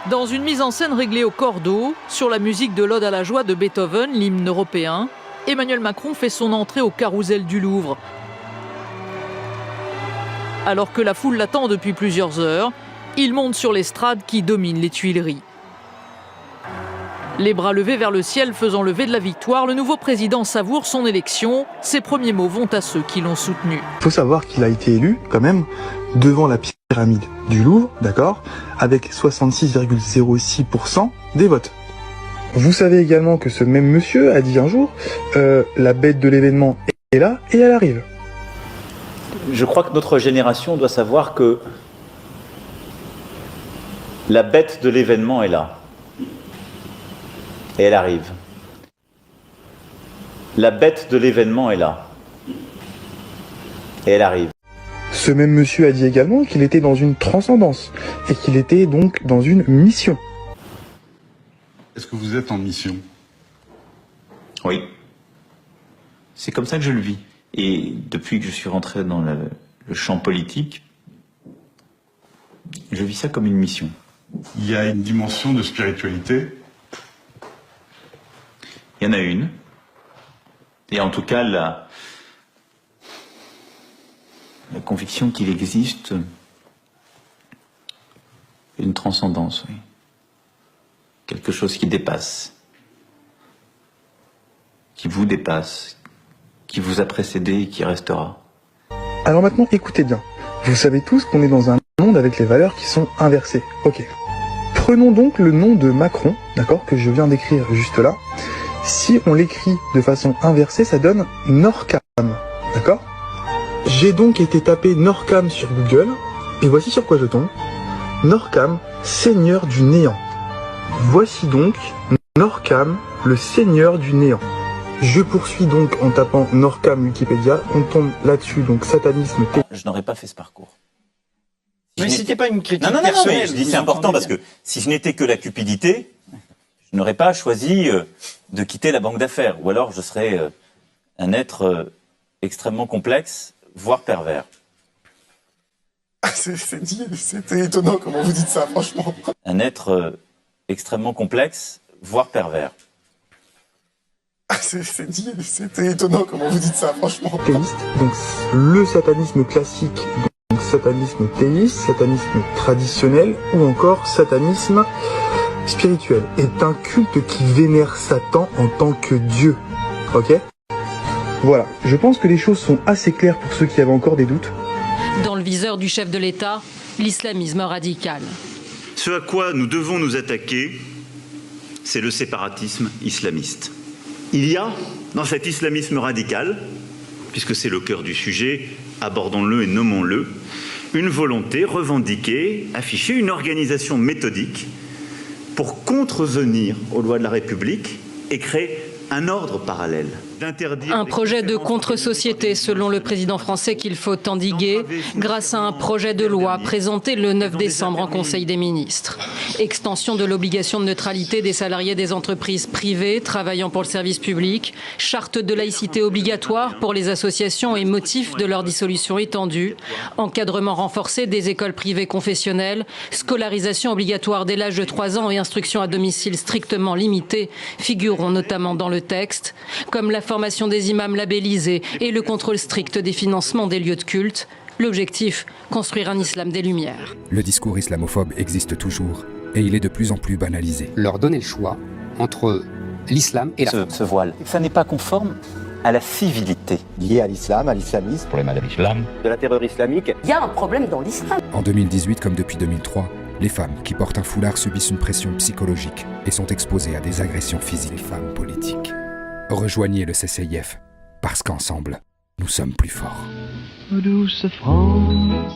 Dans une mise en scène réglée au cordeau, sur la musique de l'Ode à la joie de Beethoven, l'hymne européen, Emmanuel Macron fait son entrée au carrousel du Louvre. Alors que la foule l'attend depuis plusieurs heures, il monte sur l'estrade qui domine les Tuileries. Les bras levés vers le ciel faisant le vœu de la victoire, le nouveau président savoure son élection. Ses premiers mots vont à ceux qui l'ont soutenu. Il faut savoir qu'il a été élu, quand même, devant la pyramide du Louvre, d'accord, avec 66,06% des votes. Vous savez également que ce même monsieur a dit un jour, la bête de l'événement est là et elle arrive. Je crois que notre génération doit savoir que la bête de l'événement est là. Et elle arrive. La bête de l'événement est là. Et elle arrive. Ce même monsieur a dit également qu'il était dans une transcendance et qu'il était donc dans une mission. Est-ce que vous êtes en mission? Oui. C'est comme ça que je le vis. Et depuis que je suis rentré dans le champ politique, je vis ça comme une mission. Il y a une dimension de spiritualité. Il y en a une. Et en tout cas, la conviction qu'il existe une transcendance, oui. Quelque chose qui dépasse, qui vous dépasse, qui vous a précédé et qui restera. Alors maintenant, écoutez bien. Vous savez tous qu'on est dans un monde avec les valeurs qui sont inversées. Ok. Prenons donc le nom de Macron, d'accord, que je viens d'écrire juste là. Si on l'écrit de façon inversée, ça donne Norcam, d'accord? J'ai donc été taper Norcam sur Google, et voici sur quoi je tombe. Norcam, seigneur du néant. Voici donc Norcam, le seigneur du néant. Je poursuis donc en tapant Norcam Wikipédia, on tombe là-dessus, donc satanisme. Je n'aurais pas fait ce parcours. Mais c'était pas une critique non, personnelle. mais je dis c'est important parce que si je n'étais que la cupidité, je n'aurais pas choisi de quitter la banque d'affaires. Ou alors je serais un être extrêmement complexe, voire pervers. C'était étonnant comment vous dites ça, franchement. Un être extrêmement complexe, voire pervers. C'était étonnant comment vous dites ça, franchement. Théiste, donc le satanisme classique, donc satanisme théiste, satanisme traditionnel ou encore satanisme spirituel, est un culte qui vénère Satan en tant que Dieu. Ok? Voilà, je pense que les choses sont assez claires pour ceux qui avaient encore des doutes. Dans le viseur du chef de l'État, l'islamisme radical. Ce à quoi nous devons nous attaquer, c'est le séparatisme islamiste. Il y a, dans cet islamisme radical, puisque c'est le cœur du sujet, abordons-le et nommons-le, une volonté revendiquée, affichée, une organisation méthodique pour contrevenir aux lois de la République et créer un ordre parallèle. Un projet de contre-société, selon le président français, qu'il faut endiguer grâce à un projet de loi présenté le 9 décembre en Conseil des ministres. Extension de l'obligation de neutralité des salariés des entreprises privées travaillant pour le service public, charte de laïcité obligatoire pour les associations et motif de leur dissolution étendue, encadrement renforcé des écoles privées confessionnelles, scolarisation obligatoire dès l'âge de 3 ans et instruction à domicile strictement limitée figureront notamment dans le texte, comme la formation des imams labellisés et le contrôle strict des financements des lieux de culte. L'objectif, construire un islam des Lumières. Le discours islamophobe existe toujours et il est de plus en plus banalisé. Leur donner le choix entre l'islam et ce voile. Ça n'est pas conforme à la civilité. Lié à l'islam, à l'islamisme, problème de l'islam, de la terreur islamique. Il y a un problème dans l'islam. En 2018 comme depuis 2003, les femmes qui portent un foulard subissent une pression psychologique et sont exposées à des agressions physiques. Les femmes politiques. Rejoignez le CCIF, parce qu'ensemble, nous sommes plus forts. Douce France.